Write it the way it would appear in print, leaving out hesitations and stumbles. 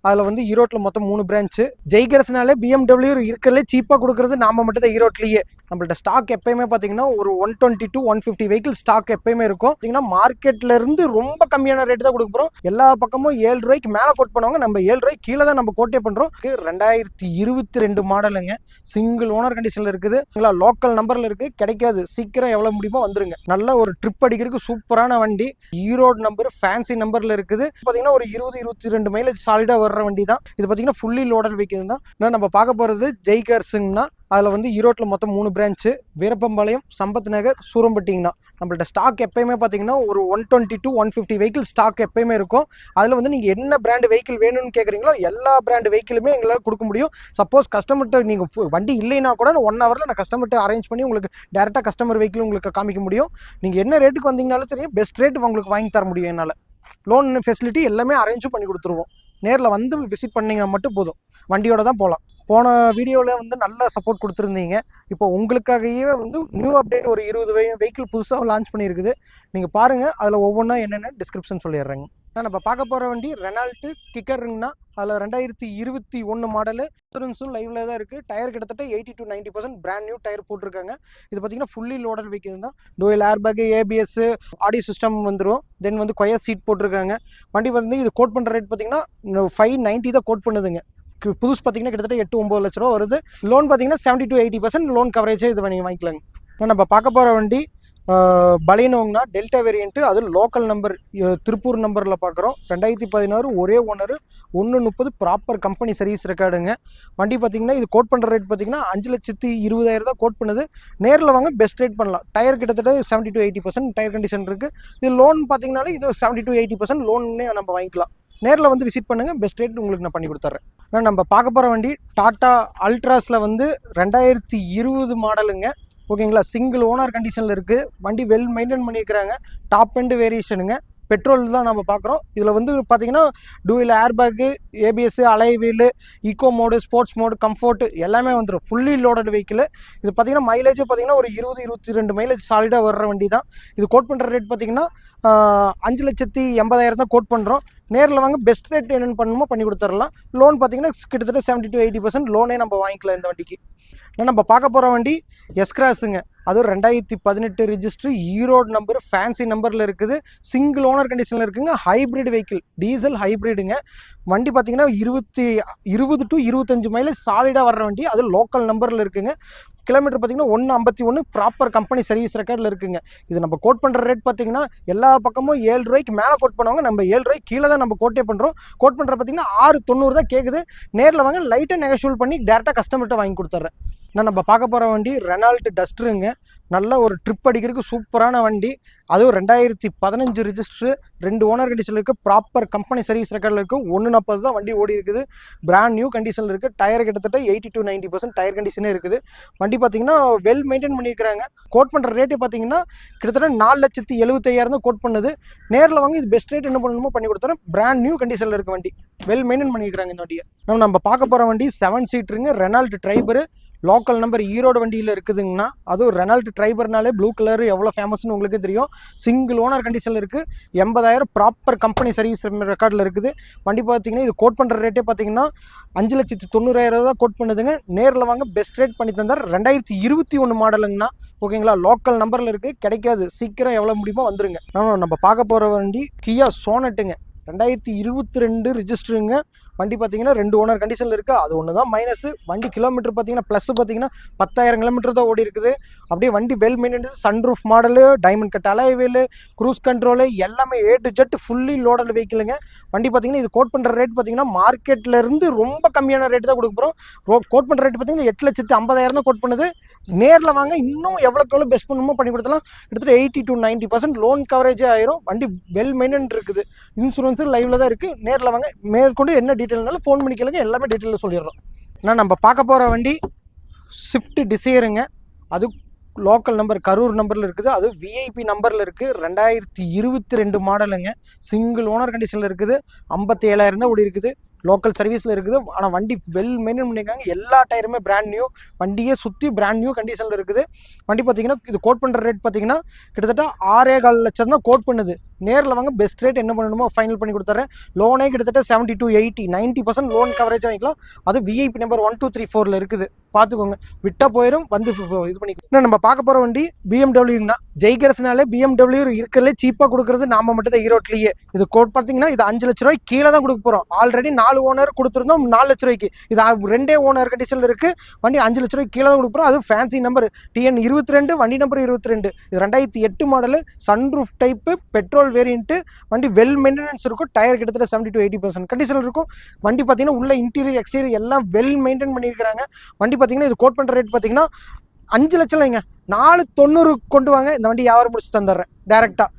அதில் வந்து ஈரோட்டில் மொத்தம் 3 பிரான்ச்சு. ஜெய்கர்ஸ்னாலே BMW இருக்கிறதுலே சீப்பாக கொடுக்குறது நாம மட்டும் தான் ஈரோட்லேயே. நம்மள்ட்ட ஸ்டாக் எப்பயுமே பார்த்தீங்கன்னா ஒரு 120 to 150 வெஹிக்கிள் ஸ்டாக் எப்பயுமே இருக்கும். பார்த்தீங்கன்னா மார்க்கெட்ல இருந்து ரொம்ப கம்மியான ரேட்டு தான் கொடுக்க போகிறோம். எல்லா பக்கமும் 7 ரூபாய்க்கு மேலே கோட் பண்ணுவாங்க, நம்ம 7 ரூபாய்க்கு கீழே தான் நம்ம கோட்டே பண்ணுறோம். 2022 மாடலுங்க, சிங்கிள் ஓனர் கண்டிஷனில் இருக்குது. லோக்கல் நம்பரில் இருக்குது, கிடைக்காது. சீக்கிரம் எவ்வளோ முடியுமோ வந்துருங்க. நல்ல ஒரு ட்ரிப் அடிக்கிறதுக்கு சூப்பரான வண்டி. ஈரோடு நம்பர், ஃபேன்சி நம்பரில் இருக்குது. பார்த்தீங்கன்னா ஒரு 20-22 மைலேஜ் சாலிடாக வர்ற வண்டி தான் இது. பார்த்தீங்கன்னா ஃபுல்லி லோடட் வெஹிக்கிள் தான். நம்ம பார்க்க போகிறது ஜெய்கர்ஸ்னா அதில் வந்து ஈரோட்டில் மொத்தம் 3 பிரான்ச்சு. வீரப்பம்பாளையம், சம்பத் நகர், சூரம்பட்டிங்கண்ணா. நம்மள்ட்ட ஸ்டாக் எப்பயுமே பார்த்தீங்கன்னா ஒரு 120 to 150 வெஹிக்கிள் ஸ்டாக் எப்பயுமே இருக்கும். அதில் வந்து நீங்கள் என்ன பிராண்டு வெஹிக்கிள் வேணும்னு கேட்குறீங்களோ எல்லா பிராண்டு வெஹிக்கிளுமே எங்களால் கொடுக்க முடியும். சப்போஸ் கஸ்டமர்கிட்ட நீங்கள் வண்டி இல்லைன்னா கூட 1 ஹவரில் நான் கஸ்டமர்கிட்ட அரேஞ்ச் பண்ணி உங்களுக்கு டேரெக்டாக கஸ்டமர் வெஹிக்கிள் உங்களுக்கு காமிக்க முடியும். நீங்கள் என்ன ரேட்டுக்கு வந்தீங்கனாலும் சரி, பெஸ்ட் ரேட் உங்களுக்கு வாங்கி தர முடியும் என்னால். லோன் ஃபெசிலிட்டி எல்லாமே அரேஞ்சும் பண்ணி கொடுத்துருவோம். நேரில் வந்து விசிட் பண்ணிங்கன்னா மட்டும் போதும், வண்டியோட தான் போகலாம். போன வீடியோவில் வந்து நல்ல சப்போர்ட் கொடுத்துருந்தீங்க. இப்போ உங்களுக்காகவே வந்து நியூ அப்டேட் ஒரு 20 வெஹிக்கிள் புதுசாக லான்ச் பண்ணியிருக்குது. நீங்கள் பாருங்கள், அதில் ஒவ்வொன்றா என்னென்ன டிஸ்கிரிப்ஷன் சொல்லிடுறேங்க. நம்ம பார்க்க போகிற வண்டி ரெனால்ட்டு கிக்கருங்கண்ணா. அதில் 2021 மாடலு. இன்சூரன்ஸும் லைவ்ல தான் இருக்குது. டயர் கிட்டத்தட்ட 80 to 90% பிராண்ட் நியூ டயர் போட்டிருக்காங்க. இது பார்த்தீங்கன்னா ஃபுல்லி லோடட் வெஹிக்கிள் தான். Dual airbag, ABS, audio system வந்துடும். தென் வந்து கொயர் சீட் போட்டிருக்காங்க. வண்டி வந்து இது கோட் பண்ணுற ரேட் பார்த்தீங்கன்னா 590 தான் கோட் பண்ணுதுங்க. புதுசு பார்த்தீங்கன்னா கிட்டத்தட்ட 8-9 லட்ச ரூபா வருது. லோன் பார்த்தீங்கன்னா 70 to 80% லோன் கவரேஜே இது நீங்கள் வாங்கிக்கலாங்க. நம்ம பார்க்க போகிற வண்டி பலினோங்கண்ணா, டெல்டா வேரியன்ட்டு. அது லோக்கல் நம்பர், திருப்பூர் நம்பரில் பார்க்குறோம். 2016 ஒரே ஓனர், 130 ப்ராப்பர் கம்பெனி சர்வீஸ் ரெக்கார்டுங்க. வண்டி பார்த்தீங்கன்னா இது கோட் பண்ணுற ரேட் பார்த்தீங்கன்னா 5,20,000 தான் கோட் பண்ணுது. நேரில் வாங்க பெஸ்ட் ரேட் பண்ணலாம். டயர் கிட்டத்தட்ட 70 to 80% டயர் கண்டிஷன் இருக்குது. இது லோன் பார்த்தீங்கன்னாலே இது 70 to 80% லோன்னே நம்ம வாங்கிக்கலாம். நேரில் வந்து விசிட் பண்ணுங்கள், பெஸ்ட் ரேட் உங்களுக்கு நான் பண்ணி கொடுத்துட்றேன். நம்ம பார்க்க போகிற வண்டி டாட்டா அல்ட்ராஸில் வந்து 2020 மாடலுங்க. ஓகேங்களா, சிங்கிள் ஓனர் கண்டிஷனில் இருக்குது. வண்டி வெல் மெயின்டைன் பண்ணியிருக்கிறாங்க. டாப் எண்ட் வேரியேஷனுங்க. பெட்ரோல் தான் நம்ம பார்க்குறோம். இதில் வந்து பார்த்தீங்கன்னா டூவில் airbag, ABS, alloy wheel, eco mode, sports mode, comfort எல்லாமே வந்துடும். Fully loaded vehicle. இது பார்த்தீங்கன்னா மைலேஜ் பார்த்தீங்கன்னா ஒரு 20-22 மைலேஜ் சாலிடாக வர்ற வண்டி தான். இது கோட் பண்ணுற ரேட் பார்த்தீங்கன்னா 5,80,000 தான் கோட் பண்ணுறோம். நேரில் வாங்க பெஸ்ட் ரேட் என்னென்னு பண்ணணுமோ பண்ணி கொடுத்துடலாம். லோன் பார்த்தீங்கன்னா கிட்டத்தட்ட 70 to 80% லோனே நம்ம வாங்கிக்கலாம் இந்த வண்டிக்கு. நம்ம பார்க்க போகிற வண்டி எஸ்கிராஸுங்க. அதுவும் 2018 ரிஜிஸ்ட்ரி, ஈரோடு நம்பர், ஃபேன்சி நம்பரில் இருக்குது. சிங்கிள் ஓனர் கண்டிஷனில் இருக்குங்க. ஹைப்ரிட் வெஹிக்கிள், டீசல் ஹைப்ரிடுங்க. வண்டி பார்த்தீங்கன்னா 20 to 25 மைலேஜ் சாலிடாக வர்ற வண்டி. அது லோக்கல் நம்பரில் இருக்குங்க. கிலோமீட்டர் பார்த்தீங்கன்னா 151 ப்ராப்பர் கம்பெனி சர்வீஸ் ரெக்கார்டில் இருக்குங்க. இது நம்ம கோட் பண்ணுற ரேட் பார்த்தீங்கன்னா எல்லா பக்கமும் 7 ரூபாய்க்கு மேலே கோட் பண்ணுவாங்க, நம்ம 7 ரூபாய்க்கு கீழே தான் நம்ம கோட்டே பண்ணுறோம். கோட் பண்ணுற பார்த்தீங்கன்னா 690 தான் கேட்குது. நேரில் வாங்க லைட்டாக நெகோஷியபிள் பண்ணி டேரெக்டாக கஸ்டமர்கிட்ட வாங்கி கொடுத்துட்றேன். நம்ம பார்க்க போகிற வண்டி ரெனால்ட் டஸ்டருங்க. நல்ல ஒரு ட்ரிப் அடிக்கிறதுக்கு சூப்பரான வண்டி. அதுவும் 2015 ரிஜிஸ்டரு, 2 ஓனர் கண்டிஷனில் இருக்குது. ப்ராப்பர் கம்பெனி சர்வீஸ் ரெக்கார்டில் இருக்குது. 140 தான் வண்டி ஓடி இருக்குது. பிராண்ட் நியூ கண்டிஷனில் இருக்குது. டயர் கிட்டத்தட்ட 80 to 90% டயர் கண்டிஷனே இருக்குது. வண்டி பார்த்தீங்கன்னா வெல் மெயின்டைன் பண்ணியிருக்கிறாங்க. கோட் பண்ணுற ரேட்டு பார்த்தீங்கன்னா கிட்டத்தட்ட 4,75,000 தான் கோட் பண்ணுது. நேரில் வாங்க இது பெஸ்ட் ரேட் என்ன பண்ணணுமோ பண்ணி கொடுத்துறேன். பிராண்ட் நியூ கண்டிஷனில் இருக்க வண்டி, வெல் மெயின்டைன் பண்ணியிருக்கிறாங்க இந்த வண்டியை. நம்ம பார்க்க போகிற வண்டி 7 சீட்டருங்க, ரெனால்ட் ட்ரைபரு. லோக்கல் நம்பர் ஈரோடு வண்டியில் இருக்குதுங்கன்னா. அதுவும் ரெனால்ட் ட்ரைபர்னாலே ப்ளூ கலர் எவ்வளோ ஃபேமஸ்னு உங்களுக்கு தெரியும். சிங்கிள் ஓனர் கண்டிஷனில் இருக்குது. 80,000 ப்ராப்பர் கம்பெனி சர்வீஸ் ரெக்கார்டில் இருக்குது. வண்டி பார்த்தீங்கன்னா இது கோட் பண்ணுற ரேட்டே பார்த்தீங்கன்னா 5,90,000 தான் கோட் பண்ணுதுங்க. நேரில் வாங்க பெஸ்ட் ரேட் பண்ணி தந்தார். 2021 மாடலுங்கண்ணா. ஓகேங்களா, லோக்கல் நம்பரில் இருக்குது, கிடைக்காது. சீக்கிரம் எவ்வளோ முடியுமோ வந்துருங்க. நம்ம பார்க்க போகிற வண்டி கியா சோனட்டுங்க. 2022 ரிஜிஸ்டருங்க. வண்டி பார்த்தீங்கன்னா 2 ஓனர் கண்டிஷனில் இருக்குது. அது ஒன்று தான் மைனஸு. வண்டி கிலோமீட்டர் பார்த்தீங்கன்னா ப்ளஸ் பார்த்தீங்கன்னா 10,000 கிலோமீட்டர் தான் ஓடி இருக்குது. அப்படியே வண்டி well maintain. Sunroof model, diamond cut alloy wheel, cruise control எல்லாமே A to Z fully loaded வெஹிக்கிளுங்க. வண்டி பார்த்தீங்கன்னா இது கோட் பண்ணுற ரேட் பார்த்தீங்கன்னா மார்க்கெட்டில் இருந்து ரொம்ப கம்மியான ரேட்டு தான் கொடுக்க போகிறோம். கோட் பண்ணுற ரேட் பார்த்தீங்கன்னா 8,50,000 தான் கோட் பண்ணுது. நேரில் வாங்க இன்னும் எவ்வளோக்கு எவ்வளோ பெஸ்ட் பண்ணணுமோ பண்ணி கொடுத்தலாம். கிட்டத்தட்ட 80 to 90% லோன் கவரேஜே ஆயிரும். வண்டி வெல் மெயின்டைன் இருக்குது. இன்சூரன்ஸு லைவ்ல தான் இருக்குது. நேரில் வாங்க. மேற்கொண்டு என்ன டீட்டெயில்னாலும் ஃபோன் பண்ணி கேளுங்க, எல்லாமே டீட்டெயிலில் சொல்லிடுறோம். நம்ம பார்க்க போகிற வண்டி ஸ்விஃப்ட் டிசைருங்க. அது லோக்கல் நம்பர் கரூர் நம்பரில் இருக்குது. அது VIP நம்பரில் இருக்குது. 2022 மாடலுங்க. சிங்கிள் ஓனர் கண்டிஷனில் இருக்குது. 57,000 தான் ஓடி இருக்குது. லோக்கல் சர்வீஸில் இருக்குது. ஆனால் வண்டி வெல் மெயின்டைன் பண்ணியிருக்காங்க. எல்லா டயருமே பிராண்ட் நியூ, வண்டியே சுற்றி பிராண்ட் நியூ கண்டிஷனில் இருக்குது. வண்டி பார்த்தீங்கன்னா இது கோட் பண்ணுற ரேட் பார்த்தீங்கன்னா கிட்டத்தட்ட 6.25 லட்சம் தான் கோட் பண்ணுது. நேரில் வாங்க, பெஸ்ட் ரேட் என்ன பண்ணணுமோ ஃபைனல் பண்ணி கொடுத்துறேன். லோனே கிட்டத்தட்ட 70 to 80 90% லோன் கவரேஜ் வாங்கிக்கலாம். அது விஐபி நம்பர் 1 2 3 4 இருக்குது, பார்த்துக்கோங்க. விட்டால் போயிடும், வந்து இது பண்ணிக்கலாம். இன்னும் நம்ம பார்க்க போகிற வண்டி பிஎம்டபிள்யூனா ஜெய்கர்ஸ்னாலே பிஎம்டபிள்யூ இருக்கிறதுலே சீப்பாக கொடுக்குறது நாம மட்டும் தான் ஈரோட்லேயே. இது கோட் பார்த்தீங்கன்னா இது 5 லட்ச ரூபாய்க்கு கீழே தான் கொடுக்க போகிறோம். ஆல்ரெடி 4 ஓனர் கொடுத்துருந்தோம் 4 லட்ச ரூபாய்க்கு. இது 2 ஓனர் கண்டிஷனில் இருக்குது. வண்டி 5 லட்ச ரூபாய்க்கு கீழே தான் கொடுக்க போகிறோம். அது ஃபேன்சி நம்பர் TN 22, வண்டி நம்பர் 22. இது 2008 model, sunroof type, petrol variant. வண்டி வெல் மெயின்டெனன்ஸ் இருக்கும். டயர் கிட்டத்தட்ட 70 to 80% கண்டிஷனில் இருக்கும். வண்டி பார்த்தீங்கன்னா உள்ள இன்டீரியர் எக்ஸ்டீரியர் எல்லாம் வெல் மெயின்டைன் பண்ணியிருக்காங்க. வண்டி பார்த்தீங்கன்னா இது கோட் பண்ணுற ரேட் பார்த்தீங்கன்னா 5 லட்சம் இல்லைங்க, 490 கொண்டு வாங்க. இந்த வண்டி வியாபாரம் முடிச்சு தந்துடுறேன் டேரெக்டாக.